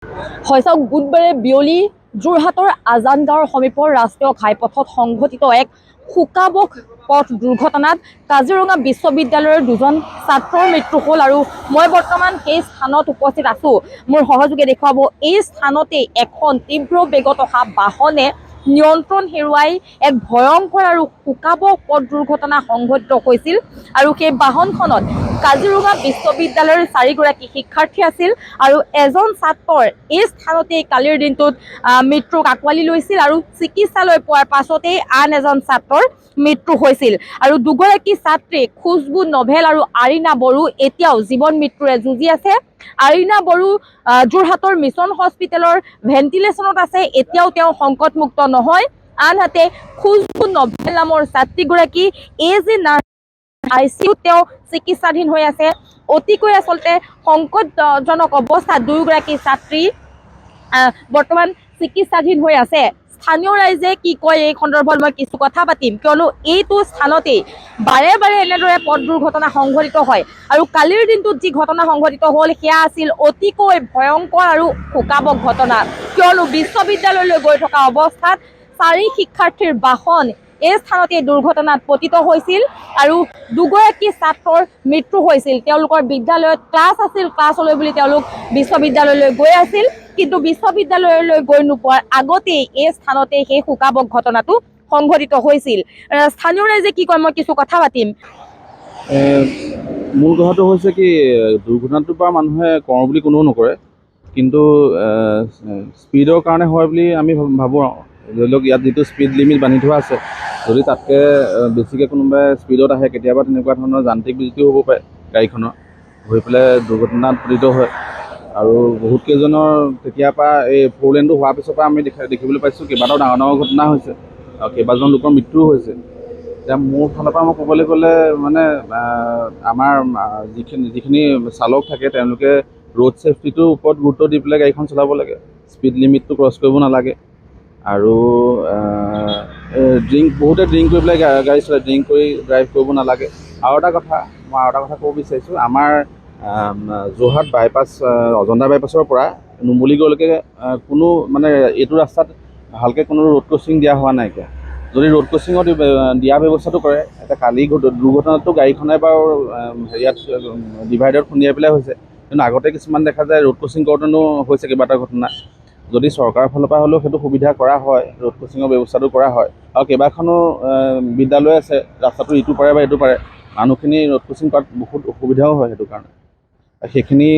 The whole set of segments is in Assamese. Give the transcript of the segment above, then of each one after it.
হয় চাওক, বুধবাৰে বিয়লি যোৰহাটৰ আজান গাঁৱৰ সমীপৰ ৰাষ্ট্ৰীয় ঘাইপথত সংঘটিত এক শোকাবহ পথ দুৰ্ঘটনাত কাজিৰঙা বিশ্ববিদ্যালয়ৰ দুজন ছাত্ৰৰ মৃত্যু হ'ল। আৰু মই বৰ্তমান সেই স্থানত উপস্থিত আছোঁ। মোৰ সহযোগে দেখুৱাব, এই স্থানতেই এখন তীব্ৰ বেগত অহা বাহনে নিয়ন্ত্ৰণ হেৰুৱাই এক ভয়ংকৰ আৰু শোকাবহ পথ দুৰ্ঘটনা সংঘটিত হৈছিল। আৰু সেই বাহনখনত কাজিৰঙা বিশ্ববিদ্যালয়ৰ 4গৰাকী শিক্ষাৰ্থী আছিল আৰু এজন ছাত্ৰৰ এই স্থানতেই কালিৰ দিনটোত মৃত্যুক আঁকোৱালি লৈছিল আৰু চিকিৎসালয় পোৱাৰ পাছতেই আন এজন ছাত্ৰৰ মৃত্যু হৈছিল। আৰু দুগৰাকী ছাত্ৰী খুশবু নভেল আৰু আৰিনা বড়ো এতিয়াও জীৱন মৃত্যুৰে যুঁজি আছে। আৰিনা বড়ো যোৰহাটৰ মিছন হস্পিটেলৰ ভেণ্টিলেশ্যনত আছে, এতিয়াও তেওঁ সংকটমুক্ত নহয়। আনহাতে খুশবু নভেল নামৰ ছাত্ৰীগৰাকী ICUত তেওঁ চিকিৎসাধীন হৈ আছে। অতিকৈ আচলতে সংকটজনক অৱস্থাত দুয়োগৰাকী ছাত্ৰী বৰ্তমান চিকিৎসাধীন হৈ আছে। স্থানীয় ৰাইজে কি কয় এই সন্দৰ্ভত মই কিছু কথা পাতিম, কিয়নো এইটো স্থানতেই বাৰে বাৰে এনেদৰে পথ দুৰ্ঘটনা সংঘটিত হয়। আৰু কালিৰ দিনটোত যি ঘটনা সংঘটিত হ'ল সেয়া আছিল অতিকৈ ভয়ংকৰ আৰু শোকাবহ ঘটনা, কিয়নো বিশ্ববিদ্যালয়লৈ গৈ থকা অৱস্থাত 4 শিক্ষাৰ্থীৰ বাহন এই স্থানতে দুৰ্ঘটনাত পতিত হৈছিল আৰু দুগৰাকী ছাত্ৰৰ মৃত্যু হৈছিল। তেওঁলোকৰ বিদ্যালয়ত ক্লাছ আছিল, ক্লাছলৈ বুলি তেওঁলোক বিশ্ববিদ্যালয়লৈ গৈ আছিল, কিন্তু বিশ্ববিদ্যালয়লৈ গৈ নোপোৱাৰ আগতেই এই স্থানতে সেই শোকাবহ ঘটনাটো সংঘটিত হৈছিল। স্থানীয় ৰাইজে কি কয় মই কিছু কথা পাতিম। মূল কথাটো হৈছে কি, দুৰ্ঘটনাটোৰ পৰা মানুহে কৰোঁ বুলি কোনেও নকৰে, কিন্তু স্পীডৰ কাৰণে হয় বুলি আমি ভাবোঁ। ধৰি লওক ইয়াত যিটো স্পীড লিমিট বান্ধি থোৱা আছে, যদি তাতকৈ বেছিকৈ কোনোবাই স্পীডত আহে, কেতিয়াবা তেনেকুৱা ধৰণৰ যান্ত্ৰিক বিজুতিও হ'ব পাৰে গাড়ীখনৰ, হৈ পেলাই দুৰ্ঘটনাত পতিত হয়। আৰু বহুত কেইজনৰ তেতিয়াৰ পৰা এই 4 লেনটো হোৱাৰ পিছৰ পৰা আমি দেখিবলৈ পাইছোঁ কেইবাটাও ডাঙৰ ডাঙৰ ঘটনা হৈছে আৰু কেইবাজন লোকৰ মৃত্যুও হৈছে। এতিয়া মোৰ ফালৰ পৰা মই ক'বলৈ গ'লে মানে আমাৰ যিখিনি চালক থাকে তেওঁলোকে ৰোড ছেফটিটোৰ ওপৰত গুৰুত্ব দি পেলাই গাড়ীখন চলাব লাগে। স্পীড লিমিটটো ক্ৰছ কৰিব নালাগে। আৰু বহুতে ড্ৰিংক কৰি পেলাই গাড়ী চলায়, ড্ৰিংক কৰি ড্ৰাইভ কৰিব নালাগে। আৰু এটা কথা ক'ব বিচাৰিছোঁ, আমাৰ যোৰহাট বাইপাছ, অজন্তা বাইপাছৰ পৰা নুমলীগড়লৈকে কোনো মানে এইটো ৰাস্তাত ভালকৈ কোনো ৰোড ক্ৰছিং দিয়া হোৱা নাইকিয়া। যদি ৰোড ক্ৰছিঙৰ দিয়া ব্যৱস্থাটো কৰে, এতিয়া কালি দুৰ্ঘটনাটো গাড়ীখনে বাৰু হেৰিয়াত ডিভাইডাৰত খুন্দিয়াই পেলাই হৈছে, কিন্তু আগতে কিছুমান দেখা যায় ৰোড ক্ৰছিং কৰোঁতেনো হৈছে কেইবাটাও ঘটনা। যদি চৰকাৰৰ ফালৰ পৰা হ'লেও সেইটো সুবিধা কৰা হয়, ৰোড ক্ৰছিঙৰ ব্যৱস্থাটো কৰা হয়, আৰু কেইবাখনো বিদ্যালয় আছে ৰাস্তাটো ইটো পাৰে বা এইটো পাৰে, মানুহখিনি ৰোড ক্ৰছিং কৰাত বহুত অসুবিধাও হয়। সেইটো কাৰণে সেইখিনি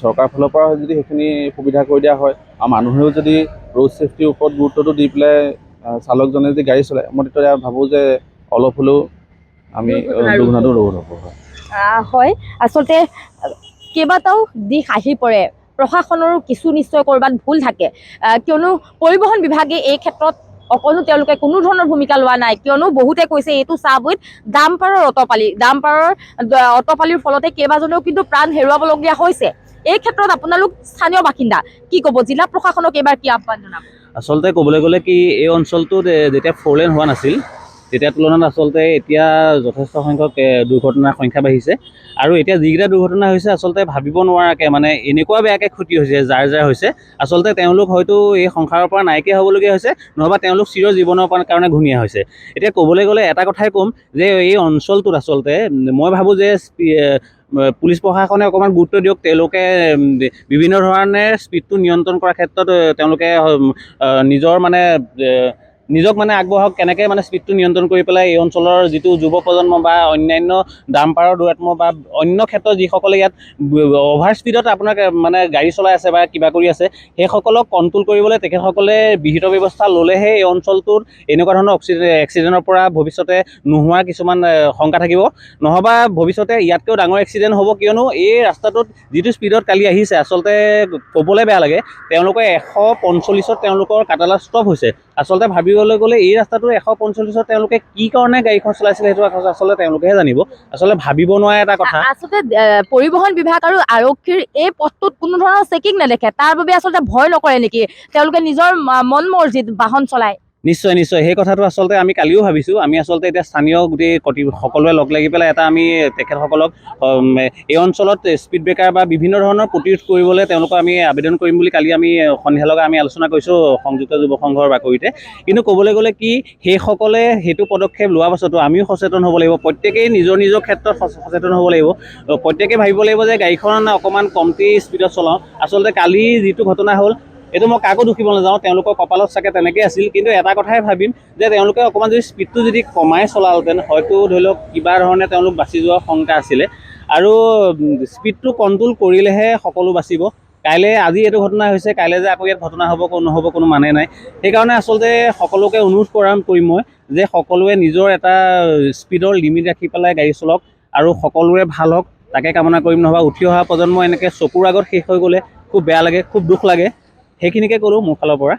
চৰকাৰৰ ফালৰ পৰা যদি সেইখিনি সুবিধা কৰি দিয়া হয়, আৰু মানুহেও যদি ৰোড ছেফটিৰ ওপৰত গুৰুত্বটো দি পেলাই চালকজনে যদি গাড়ী চলায়, মই তেতিয়া ভাবোঁ যে অলপ হ'লেও আমি দুৰ্ঘটনাটো ৰোধ হ'ব। হয়, আচলতে কেইবাটাও দিশ আহি পৰে। প্ৰশাসনৰো কিছু নিশ্চয় ক'ৰবাত ভুল থাকে, কিয়নো পৰিবহণ বিভাগে এই ক্ষেত্ৰত অকণো তেওঁলোকে কোনো ধৰণৰ ভূমিকা লোৱা নাই। কিয়নো বহুতে কৈছে এইটো চাবুইত ডাম্পাৰৰ অটপালিৰ ফলতে কেইবাজনেও কিন্তু প্ৰাণ হেৰুৱাবলগীয়া হৈছে। এই ক্ষেত্ৰত আপোনালোক স্থানীয় বাসিন্দা কি ক'ব, জিলা প্ৰশাসনক এইবাৰ কি আহ্বান জনাব? আচলতে ক'বলৈ গ'লে কি, এই অঞ্চলটোত যেতিয়া 4 লেন হোৱা নাছিল তেতিয়া তুলনাত আচলতে এতিয়া যথেষ্ট সংখ্যক দুৰ্ঘটনাৰ সংখ্যা বাঢ়িছে। আৰু এতিয়া যিকেইটা দুৰ্ঘটনা হৈছে আচলতে ভাবিব নোৱাৰাকৈ, মানে এনেকুৱা বেয়াকৈ ক্ষতি হৈছে যাৰ হৈছে, আচলতে তেওঁলোক হয়তো এই সংসাৰৰ পৰা নাইকিয়া হ'বলগীয়া হৈছে, নহবা তেওঁলোক চিৰ জীৱনৰ কাৰণে ঘূণীয়া হৈছে। এতিয়া ক'বলৈ গ'লে এটা কথাই ক'ম যে এই অঞ্চলটোত আচলতে মই ভাবোঁ যে পুলিচ প্ৰশাসনে অকণমান গুৰুত্ব দিয়ক। তেওঁলোকে বিভিন্ন ধৰণে স্পীডটো নিয়ন্ত্ৰণ কৰাৰ ক্ষেত্ৰত তেওঁলোকে নিজক আগবঢ়াওক, কেনেকৈ স্পীডটো নিয়ন্ত্ৰণ কৰি পেলাই এই অঞ্চলৰ যিটো যুৱ প্ৰজন্ম বা অন্যান্য ডাম্পাৰৰ দুৰাত্ম বা অন্য ক্ষেত্ৰত যিসকলে ইয়াত অভাৰ স্পীডত আপোনাক গাড়ী চলাই আছে বা কিবা কৰি আছে, সেইসকলক কণ্ট্ৰল কৰিবলৈ তেখেতসকলে বিহিত ব্যৱস্থা ল'লেহে এই অঞ্চলটোত এনেকুৱা ধৰণৰ এক্সিডেণ্টৰ পৰা ভৱিষ্যতে নোহোৱাৰ কিছুমান শংকা থাকিব। নহবা ভৱিষ্যতে ইয়াতকৈও ডাঙৰ এক্সিডেণ্ট হ'ব, কিয়নো এই ৰাস্তাটোত যিটো স্পীডত কালি আহিছে আচলতে ক'বলৈ বেয়া লাগে, তেওঁলোকে 145ত তেওঁলোকৰ কাটালাৰ ষ্টপ হৈছে। আচলতে ভাবিবলৈ গ'লে এই ৰাস্তাটো 145ত তেওঁলোকে কি কাৰণে গাড়ীখন চলাইছিলে সেইটো আচলতে তেওঁলোকেহে জানিব। আচলতে ভাবিব নোৱাৰা এটা কথা। আচলতে পৰিবহণ বিভাগ আৰু আৰক্ষীৰ এই পথটোত কোনো ধৰণৰ চেকিং নেদেখে, তাৰ বাবে আচলতে ভয় নকৰে নেকি? তেওঁলোকে নিজৰ মন মৰ্জিত বাহন চলায়। নিশ্চয় নিশ্চয় সেই কথাটো আচলতে আমি কালিও ভাবিছোঁ। আমি আচলতে এতিয়া স্থানীয় গোটেই সকলোৱে লগ লাগি পেলাই এটা আমি তেখেতসকলক এই অঞ্চলত স্পীড ব্ৰেকাৰ বা বিভিন্ন ধৰণৰ প্ৰতিৰোধ কৰিবলৈ তেওঁলোকক আমি আবেদন কৰিম বুলি কালি আমি সন্ধিয়ালৈকে আমি আলোচনা কৰিছোঁ সংযুক্ত যুৱ সংঘৰ বাকৰিতে। কিন্তু ক'বলৈ গ'লে কি, সেইসকলে সেইটো পদক্ষেপ লোৱাৰ পাছতো আমিও সচেতন হ'ব লাগিব, প্ৰত্যেকেই নিজৰ নিজৰ ক্ষেত্ৰত সচেতন হ'ব লাগিব। প্ৰত্যেকে ভাবিব লাগিব যে গাড়ীখন অকণমান কমটি স্পীডত চলাওঁ। আচলতে কালি যিটো ঘটনা হ'ল, এইটো মই কাকো দুখিব নাযাওঁ, তেওঁলোকৰ কপালত চাগে তেনেকৈ আছিল। কিন্তু এটা কথাই ভাবিম যে তেওঁলোকে অকণমান যদি স্পীডটো যদি কমাই চলালহেঁতেন, হয়তো ধৰি লওক কিবা ধৰণে তেওঁলোক বাচি যোৱাৰ শংকা আছিলে। আৰু স্পীডটো কণ্ট্ৰল কৰিলেহে সকলো বাচিব। কাইলৈ আজি এইটো ঘটনা হৈছে, কাইলৈ যে আকৌ ইয়াত ঘটনা হ'ব নহ'ব কোনো মানে নাই। সেইকাৰণে আচলতে সকলোকে অনুৰোধ কৰিম মই যে সকলোৱে নিজৰ এটা স্পীডৰ লিমিট ৰাখি পেলাই গাড়ী চলাওক আৰু সকলোৰে ভাল হওক, তাকে কামনা কৰিম। নহ'বা উঠি অহা প্ৰজন্ম এনেকৈ চকুৰ আগত শেষ হৈ গ'লে খুব বেয়া লাগে, খুব দুখ লাগে। সেইখিনিকে ক'লোঁ মোৰ ফালৰ পৰা।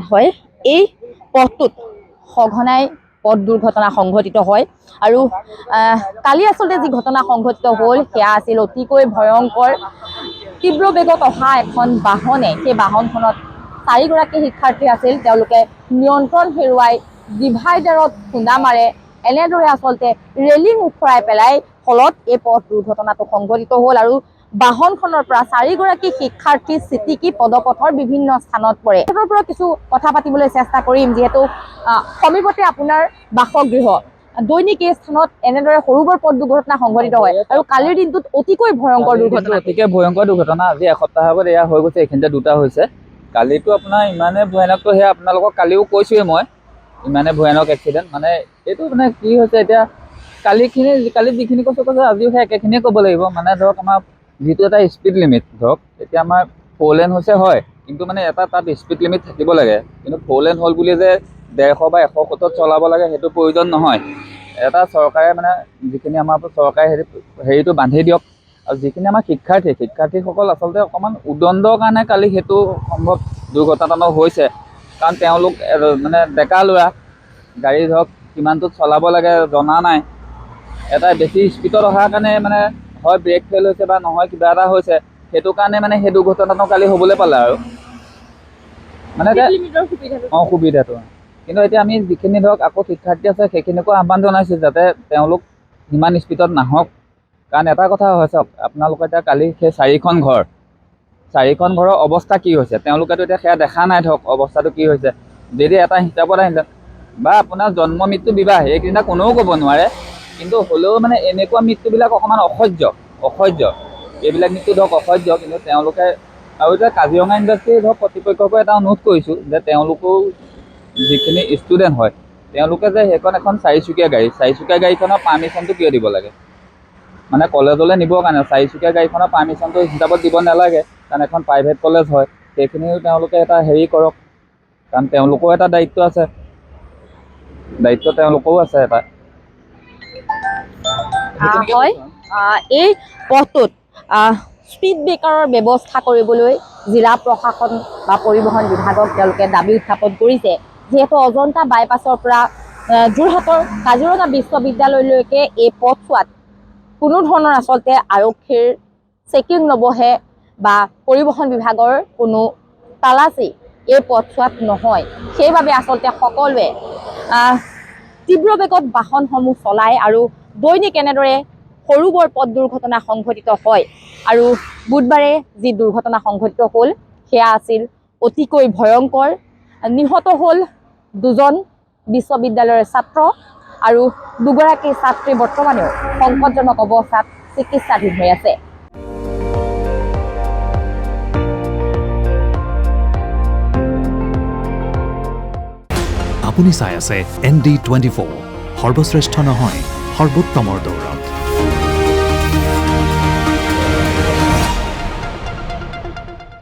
হয়, এই পথটোত সঘনাই পথ দুৰ্ঘটনা সংঘটিত হয় আৰু কালি আচলতে যি ঘটনা সংঘটিত হ'ল সেয়া আছিল অতিকৈ ভয়ংকৰ। তীব্ৰ বেগত অহা এখন বাহনে, সেই বাহনখনত 4গৰাকী শিক্ষাৰ্থী আছিল। তেওঁলোকে নিয়ন্ত্ৰণ হেৰুৱাই ডিভাইডাৰত খুন্দা মাৰে। এনেদৰে আচলতে ৰেলিং উখৰাই পেলাই ফলত এই পথ দুৰ্ঘটনাটো সংঘটিত হ'ল আৰু বাহনখনৰ পৰা 4গৰাকী শিক্ষাৰ্থী ছিটিকি পদপথৰ বিভিন্ন স্থানত পৰে। তাৰ পৰা কিছু কথা পাতিবলৈ চেষ্টা কৰিম, যিহেতু সমীপতে আপোনাৰ বাসগৃহ। দৈনিক এই স্থানত এনেদৰে সৰু বৰ পথ দুৰ্ঘটনা সংঘটিত হয় আৰু কালিৰ দিনটোত অতিকৈ ভয়ংকৰ দুৰ্ঘটনা। অতিকৈ ভয়ংকৰ দুৰ্ঘটনা। আজি এসপ্তাহ আগত এয়া হৈ গৈছে, এইখিনিতে দুটা হৈছে। কালিতো আপোনাৰ ইমানে ভয়ানকটো সেয়া আপোনালোকক কালিও কৈছোঁৱেই মই, ইমানে ভয়ানক এক্সিডেণ্ট। মানে এইটো মানে কি হৈছে এতিয়া, কালি যিখিনি কৈছোঁ আজিও সেই একেখিনিয়ে ক'ব লাগিব। মানে ধৰক আমাৰ যিটো এটা স্পীড লিমিট, ধৰক এতিয়া আমাৰ 4 লেন হৈছে হয়, কিন্তু মানে এটা তাত স্পীড লিমিট থাকিব লাগে। কিন্তু 4 লেন হ'ল বুলি যে 150 বা 170 চলাব লাগে সেইটো প্ৰয়োজন নহয়। এটা চৰকাৰে মানে যিখিনি আমাৰ চৰকাৰে হেৰিটো বান্ধি দিয়ক। আৰু যিখিনি আমাৰ শিক্ষাৰ্থীসকল আচলতে অকণমান উদণ্ডৰ কাৰণে কালি সেইটো সম্ভৱ দুৰ্ঘটনাটো হৈছে। কাৰণ তেওঁলোক মানে ডেকা ল'ৰা, গাড়ী ধৰক কিমানটোত চলাব লাগে জনা নাই। এটা বেছি স্পীডত অহাৰ কাৰণে মানে হয় ব্ৰেক ফেইল হৈছে বা নহয় কিবা এটা হৈছে, সেইটো কাৰণে মানে সেই দুৰ্ঘটনাটো কালি হ'বলৈ পালে আৰু মানে সুবিধাটো। কিন্তু এতিয়া আমি যিখিনি ধৰক আকৌ শিক্ষাৰ্থী আছে সেইখিনিকো আহ্বান জনাইছোঁ যাতে তেওঁলোক ইমান স্পীডত নাহক। কাৰণ এটা কথা হয় চাওক, আপোনালোকৰ এতিয়া কালি সেই 4খন ঘৰৰ অৱস্থা কি হৈছে তেওঁলোকেতো এতিয়া সেয়া দেখা নাই। ধৰক অৱস্থাটো কি হৈছে, যদি এটা হিচাপত আহিলে বা আপোনাৰ জন্ম মৃত্যু বিবাহ এইকেইটা কোনেও ক'ব নোৱাৰে, কিন্তু হ'লেও মানে এনেকুৱা মৃত্যুবিলাক অকণমান অসহ্য। এইবিলাক মৃত্যু ধৰক অসহ্য, কিন্তু তেওঁলোকে আৰু এতিয়া কাজিৰঙা ইণ্ডাষ্ট্ৰী ধৰক কৰ্তৃপক্ষকো এটা অনুৰোধ কৰিছোঁ যে তেওঁলোকেও যিখিনি ষ্টুডেণ্ট হয় তেওঁলোকে যে সেইখন এখন 4চকীয়া গাড়ীখনৰ পাৰ্মিশ্যনটো কিয় দিব লাগে। মানে কলেজলৈ নিবৰ কাৰণে 4চকীয়া গাড়ীখনৰ পাৰ্মিশ্যনটো হিচাপত দিব নালাগে, কাৰণ এখন প্ৰাইভেট কলেজ হয়। সেইখিনিও তেওঁলোকে এটা হেৰি কৰক, কাৰণ তেওঁলোকৰো এটা দায়িত্ব আছে, তেওঁলোকৰো আছে এটা। হয়, এই পথটোত স্পীড ব্ৰেকাৰৰ ব্যৱস্থা কৰিবলৈ জিলা প্ৰশাসন বা পৰিবহণ বিভাগক তেওঁলোকে দাবী উত্থাপন কৰিছে। যিহেতু অজন্তা বাইপাছৰ পৰা যোৰহাটৰ কাজিৰঙা বিশ্ববিদ্যালয়লৈকে এই পথছোৱাত কোনো ধৰণৰ আচলতে আৰক্ষীৰ চেকিং নবহে বা পৰিবহণ বিভাগৰ কোনো তালাচী এই পথছোৱাত নহয়। সেইবাবে আচলতে সকলোৱে তীব্ৰ বেগত বাহনসমূহ চলায় আৰু দৈনিক এনেদৰে সৰু বৰ পথ দুৰ্ঘটনা সংঘটিত হয়। আৰু বুধবাৰে যি দুৰ্ঘটনা সংঘটিত হ'ল সেয়া আছিল অতিকৈ ভয়ংকৰ। নিহত হ'ল 2জন বিশ্ববিদ্যালয়ৰ ছাত্ৰ আৰু 2গৰাকী ছাত্ৰী বৰ্তমানেও সংকটজনক অৱস্থাত চিকিৎসাধীন হৈ আছে। আপুনি চাই আছে ND24, সৰ্বশ্ৰেষ্ঠ নহয় সৰ্বোত্তমৰ দৌৰত।